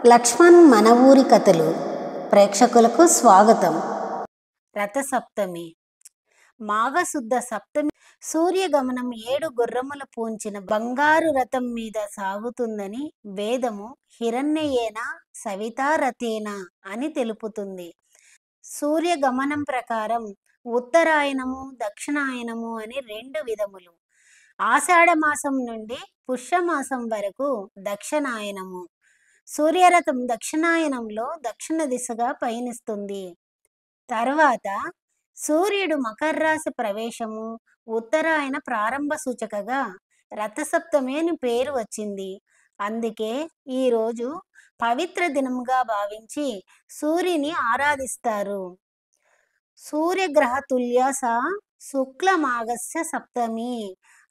లక్ష్మణ్ మన ఊరి కథలు ప్రేక్షకులకు స్వాగతం. రథసప్తమి మాఘశుద్ధ సప్తమి సూర్యగమనం 7 గుర్రములు పూంచిన బంగారు రథం మీద సాగుతుందని వేదము హిరణ్యయేన సవితారథేన అని తెలుపుతుంది. సూర్యగమనం ప్రకారం ఉత్తరాయణము దక్షిణాయనము అని 2 విధములు. ఆషాఢమాసం నుండి పుష్యమాసం వరకు దక్షిణాయనము. సూర్యరథం దక్షిణాయనంలో దక్షిణ దిశగా పయనిస్తుంది. తర్వాత సూర్యుడు మకర రాశి ప్రవేశము ఉత్తరాయణ ప్రారంభ సూచకగా రథసప్తమి అని పేరు వచ్చింది. అందుకే ఈరోజు పవిత్ర దినంగా భావించి సూర్యుని ఆరాధిస్తారు. సూర్యగ్రహ తుల్య సా శుక్లమాగస్య సప్తమి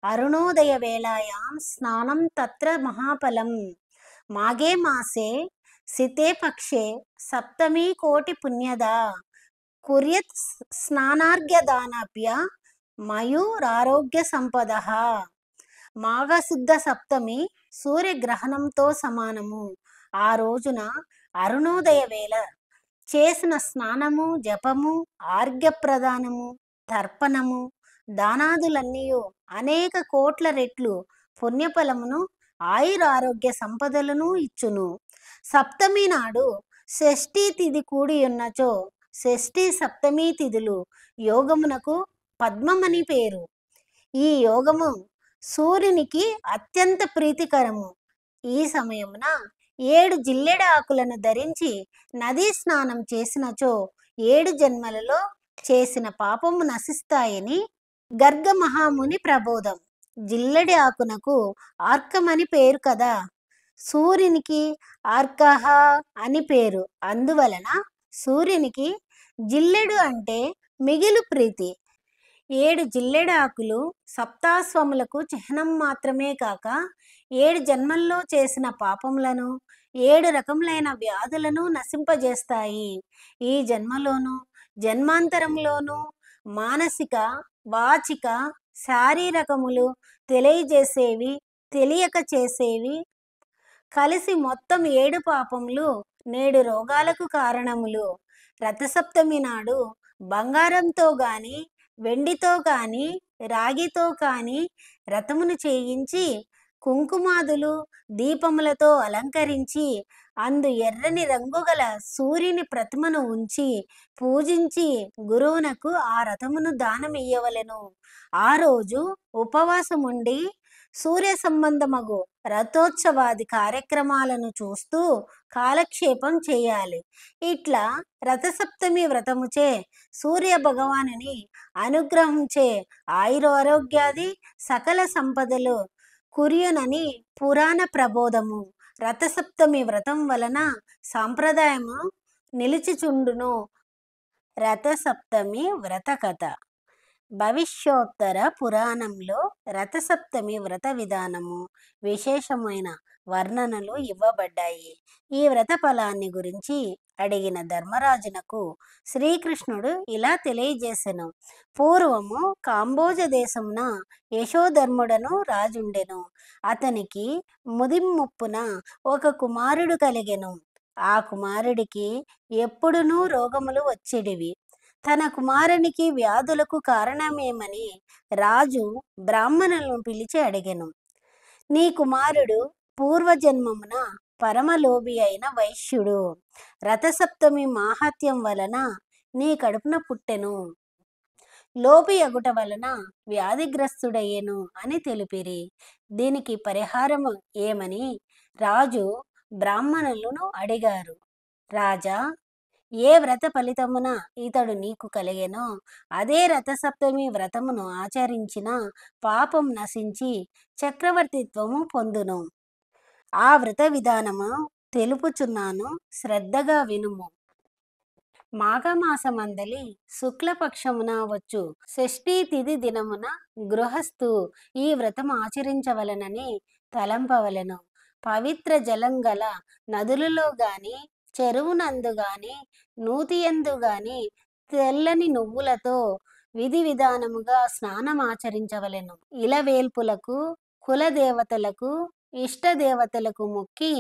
అరుణోదయ వేళాయాం స్నానం తత్ర మహాఫలం. మాఘే మాసే సితే పక్షే సప్తమి కోటి పుణ్యదా కుర్యత్ స్నానార్ఘ్యదానాభ్య మయూరారోగ్య సంపద. మాఘశుద్ధ సప్తమి సూర్యగ్రహణంతో సమానము. ఆ రోజున అరుణోదయ వేళ చేసిన స్నానము జపము ఆర్ఘ్యప్రదానము తర్పణము దానాదులన్నీ అనేక కోట్ల రెట్లు పుణ్యఫలమును ఆయురారోగ్య సంపదలను ఇచ్చును. సప్తమి నాడు షష్ఠీ తిథి కూడి ఉన్నచో షష్ఠీ సప్తమి తిథులు యోగమునకు పద్మమని పేరు. ఈ యోగము సూర్యునికి అత్యంత ప్రీతికరము. ఈ సమయమున 7 జిల్లెడ ఆకులను ధరించి నదీ స్నానం చేసినచో 7 జన్మలలో చేసిన పాపము నశిస్తాయని గర్గ మహాముని ప్రబోధం. జిల్లెడి ఆకునకు ఆర్కమని పేరు కదా. సూర్యునికి ఆర్కహ అని పేరు. అందువలన సూర్యునికి జిల్లెడు అంటే మిగిలి ప్రీతి. 7 జిల్లెడ ఆకులు సప్తాస్వములకు చిహ్నం మాత్రమే కాక 7 జన్మల్లో చేసిన పాపములను 7 రకములైన వ్యాధులను నశింపజేస్తాయి. ఈ జన్మలోను జన్మాంతరంలోనూ మానసిక వాచిక శారీరకములు తెలియజేసేవి తెలియక చేసేవి కలిసి మొత్తం 7 పాపములు 7 రోగాలకు కారణములు. రథసప్తమి నాడు బంగారంతో గాని వెండితో కాని రాగితో కాని రథమును చేయించి కుంకుమాదులు దీపములతో అలంకరించి అందు ఎర్రని రంగు గల సూర్యుని ప్రతిమను ఉంచి పూజించి గురువునకు ఆ రథమును దానమియ్యవలెను. ఆ రోజు ఉపవాసముండి సూర్య సంబంధమగు రథోత్సవాది కార్యక్రమాలను చూస్తూ కాలక్షేపం చేయాలి. ఇట్లా రథసప్తమి వ్రతముచే సూర్య భగవానుని అనుగ్రహించే ఆయురారోగ్యాది సకల సంపదలు కుర్యునని పురాణ ప్రబోధము. రథసప్తమి వ్రతం వలన సాంప్రదాయము నిలిచిచుండును. రథసప్తమి వ్రత కథ. భవిష్యోత్తర పురాణంలో రథసప్తమి వ్రత విధానము విశేషమైన వర్ణనలు ఇవ్వబడ్డాయి. ఈ వ్రత ఫలాన్ని గురించి అడిగిన ధర్మరాజునకు శ్రీకృష్ణుడు ఇలా తెలియజేసెను. పూర్వము కాంబోజ దేశమున యశోధర్ముడను రాజుండెను. అతనికి ముదిమ్ముప్పున ఒక కుమారుడు కలిగెను. ఆ కుమారుడికి ఎప్పుడునూ రోగములు వచ్చేటివి. తన కుమారునికి వ్యాధులకు కారణమేమని రాజు బ్రాహ్మణులను పిలిచి అడిగెను. నీ కుమారుడు పూర్వజన్మమున పరమలోభి అయిన వైశ్యుడు. రథసప్తమి మాహాత్యం వలన నీ కడుపున పుట్టెను. లోపి అగుట వలన వ్యాధిగ్రస్తుడయ్యెను అని తెలిపిరి. దీనికి పరిహారము ఏమని రాజు బ్రాహ్మణులను అడిగారు. రాజా, ఏ వ్రత ఫలితమున ఇతడు నీకు కలిగెనో అదే రథసప్తమి వ్రతమును ఆచరించిన పాపం నశించి చక్రవర్తిత్వము పొందును. ఆ వ్రత విధానము తెలుపుచున్నాను, శ్రద్ధగా వినుము. మాఘమాసమందలి శుక్లపక్షమున వచ్చు షష్ఠీ తిథి దినమున గృహస్థు ఈ వ్రతం ఆచరించవలనని తలంపవలెను. పవిత్ర జలం గల నదులలో గాని చెరువునందు గాని నూతియందు గాని తెల్లని నువ్వులతో విధి విధానముగా స్నానమాచరించవలెను. ఇలవేల్పులకు కులదేవతలకు ఇష్టదేవతలకు మొక్కి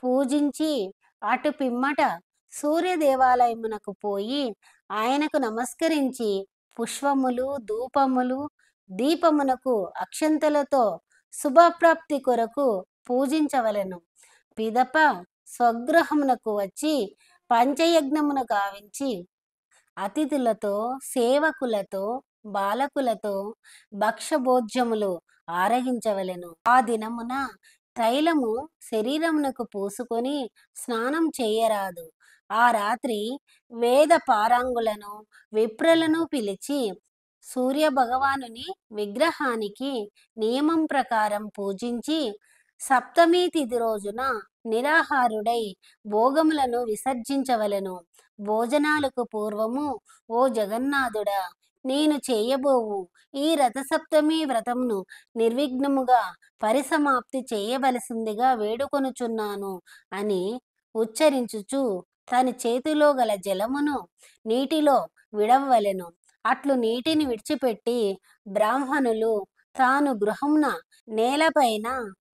పూజించి అటు పిమ్మట సూర్య దేవాలయమునకు పోయి ఆయనకు నమస్కరించి పుష్పములు ధూపములు దీపమునకు అక్షంతలతో శుభప్రాప్తి కొరకు పూజించవలెను. పిదప స్వగృహమునకు వచ్చి పంచయజ్ఞమును గావించి అతిథులతో సేవకులతో బాలకులతో భక్షభోజ్యములు ఆరగించవలెను. ఆ దినమున తైలము శరీరమునకు పూసుకొని స్నానం చేయరాదు. ఆ రాత్రి వేద పారాంగులను విప్రులను పిలిచి సూర్య భగవానుని విగ్రహానికి నియమం ప్రకారం పూజించి సప్తమి తిథి రోజున నిరాహారుడై భోగములను విసర్జించవలెను. భోజనాలకు పూర్వము ఓ జగన్నాథుడా, నేను చేయబోవు ఈ రథసప్తమి వ్రతమును నిర్విఘ్నముగా పరిసమాప్తి చేయవలసిందిగా వేడుకొనుచున్నాను అని ఉచ్చరించుచు తన చేతిలో గల జలమును నీటిలో విడవవలెను. అట్లు నీటిని విడిచిపెట్టి బ్రాహ్మణులు తాను గృహమున నేలపైన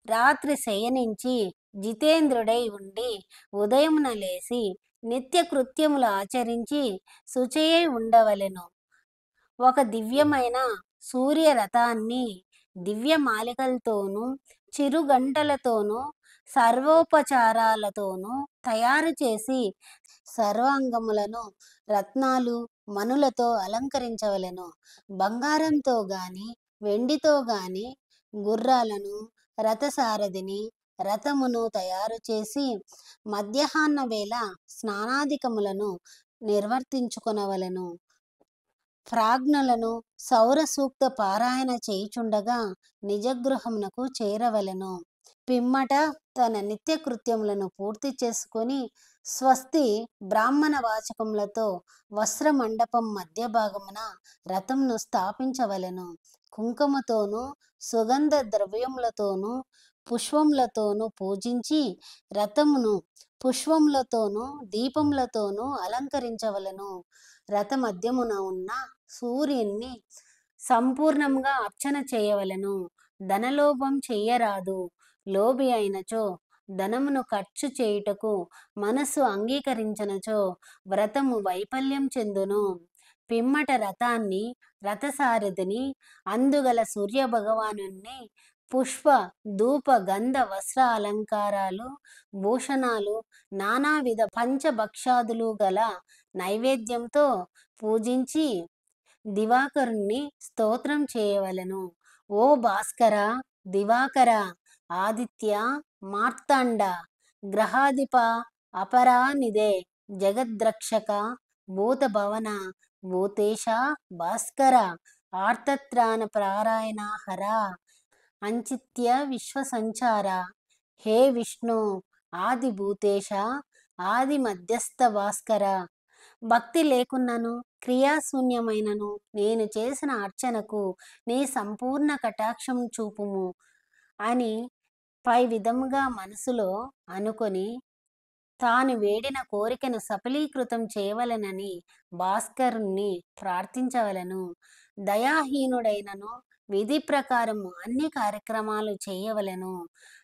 రాత్రి శయనించి జితేంద్రుడై ఉండి ఉదయమున లేచి నిత్య కృత్యములు ఆచరించి శుచయై ఉండవలెను. ఒక దివ్యమైన సూర్యరథాన్ని దివ్య మాలికలతోనూ చిరుగంటలతోనూ సర్వోపచారాలతోనూ తయారు చేసి సర్వాంగములను రత్నాలు మణులతో అలంకరించవలెను. బంగారంతో గాని వెండితో గాని గుర్రాలను రథసారథిని రథమును తయారు చేసి మధ్యాహ్న వేళ స్నానాధికములను నిర్వర్తించుకొనవలెను. ప్రాజ్ఞులను సౌర సూక్త పారాయణ చేయుచుండగా నిజగృహమునకు చేరవలెను. పిమ్మట తన నిత్య కృత్యములను పూర్తి చేసుకొని స్వస్తి బ్రాహ్మణ వాచకములతో వస్త్రమండపం మధ్య భాగమున రథమును స్థాపించవలెను. కుంకుమతోనూ సుగంధ ద్రవ్యములతోనూ పుష్పములతోనూ పూజించి రథమును పుష్పములతోనూ దీపములతోనూ అలంకరించవలెను. రథ మధ్యమున ఉన్న సూర్యుని సంపూర్ణంగా అర్చన చేయవలెను. ధనలోభం చెయ్యరాదు. లోభి అయినచో ధనమును ఖర్చు చేయుటకు మనస్సు అంగీకరించనచో వ్రతము వైఫల్యం చెందును. పిమ్మట రథాన్ని రథసారథిని అందుగల సూర్య భగవానుని పుష్ప ధూప గంధ వస్త్ర అలంకారాలు భూషణాలు నానావిధ పంచభక్షాదులు గల నైవేద్యంతో పూజించి దివాకరుణ్ణి స్తోత్రం చేయవలెను. ఓ భాస్కర, దివాకర, ఆదిత్య, మార్తాండ, గ్రహాధిప, అపరానిదే, జగద్రక్షక, భూత భవన, భూతేశ, భాస్కర, ఆర్తత్రాణ పారాయణ హర, అంచిత్య విశ్వ సంచార, హే విష్ణు ఆది భూతేశ, ఆది మధ్యస్థ భాస్కర, భక్తి లేకున్నను క్రియాశూన్యమైనను నేను చేసిన అర్చనకు నీ సంపూర్ణ కటాక్షం చూపుము అని పై విధముగా మనసులో అనుకొని తాను వేడిన కోరికను సఫలీకృతం చేయవలెనని భాస్కరుణ్ణి ప్రార్థించవలెను. దయాహీనుడైనను విధి ప్రకారము అన్ని కార్యక్రమాలు చేయవలెను.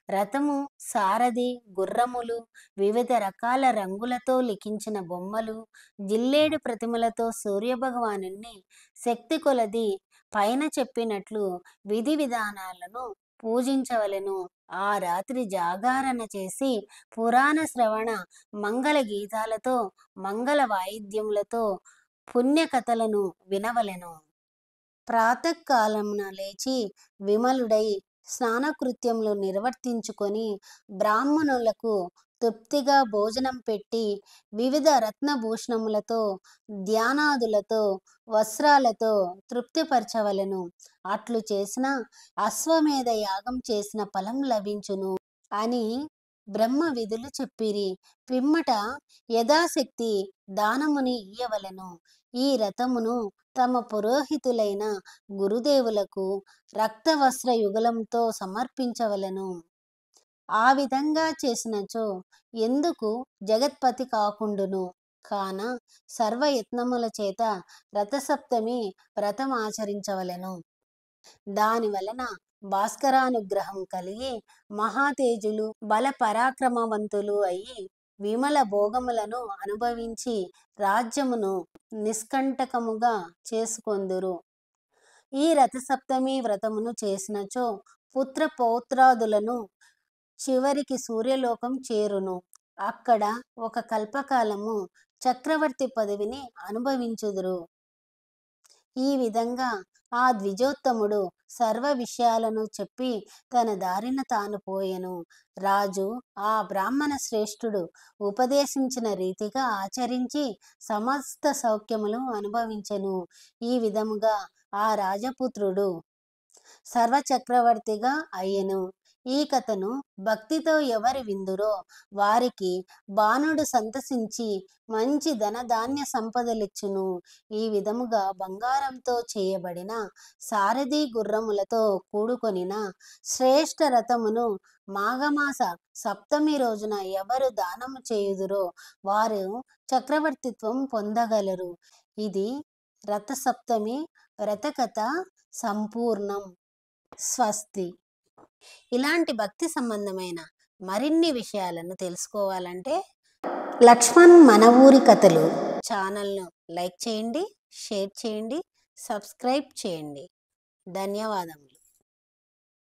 రథము సారథి గుర్రములు వివిధ రకాల రంగులతో లిఖించిన బొమ్మలు జిల్లేడు ప్రతిమలతో సూర్యభగవానుని శక్తి కొలది పైన చెప్పినట్లు విధి విధానాలను పూజించవలెను. ఆ రాత్రి జాగారణ చేసి పురాణ శ్రవణ మంగళ గీతాలతో మంగళ వాయిద్యములతో పుణ్యకథలను వినవలెను. ప్రాతకాలమున లేచి విమలుడై స్నానకృత్యములు నిర్వర్తించుకొని బ్రాహ్మణులకు తృప్తిగా భోజనం పెట్టి వివిధ రత్నభూషణములతో ధ్యానాదులతో వస్త్రాలతో తృప్తిపరచవలెను. అట్లు చేసిన అశ్వమేధ యాగం చేసిన ఫలం లభించును అని బ్రహ్మ విధులు చెప్పిరి. పిమ్మట యథాశక్తి దానముని ఇయ్యవలెను. ఈ రథమును తమ పురోహితులైన గురుదేవులకు రక్తవస్త్ర యుగలంతో సమర్పించవలెను. ఆ విధంగా చేసినచో ఎందుకు జగత్పతి కాకుండును. కాన సర్వయత్నముల చేత రథసప్తమి వ్రతం ఆచరించవలెను. దాని వలన భాస్కరానుగ్రహం కలిగి మహాతేజులు బల పరాక్రమవంతులు అయి విమల భోగములను అనుభవించి రాజ్యమును నిష్కంటకముగా చేసుకొందురు. ఈ రథసప్తమి వ్రతమును చేసినచో పుత్ర పౌత్రాదులను చివరికి సూర్యలోకం చేరును. అక్కడ ఒక కల్పకాలము చక్రవర్తి పదవిని అనుభవించుదురు. ఈ విధంగా ఆ ద్విజోత్తముడు సర్వ విషయాలను చెప్పి తన దారిన తాను పోయెను. రాజు ఆ బ్రాహ్మణ శ్రేష్ఠుడు ఉపదేశించిన రీతిగా ఆచరించి సమస్త సౌఖ్యములు అనుభవించెను. ఈ విధముగా ఆ రాజపుత్రుడు సర్వచక్రవర్తిగా అయ్యెను. ఈ కథను భక్తితో ఎవరు విందురో వారికి బాణుడు సంతసించి మంచి ధనధాన్య సంపదలిచ్చును. ఈ విధముగా బంగారంతో చేయబడిన సారథి గుర్రములతో కూడుకొనిన శ్రేష్ఠ రథమును మాఘమాస సప్తమి రోజున ఎవరు దానము చేయుదురో వారు చక్రవర్తిత్వం పొందగలరు. ఇది రథసప్తమి వ్రతకథ సంపూర్ణం. స్వస్తి. ఇలాంటి భక్తి సంబంధమైన మరిన్ని విషయాలను తెలుసుకోవాలంటే లక్ష్మణ్ మన ఊరి కథలు ఛానల్ను లైక్ చేయండి, షేర్ చేయండి, సబ్స్క్రైబ్ చేయండి. ధన్యవాదములు.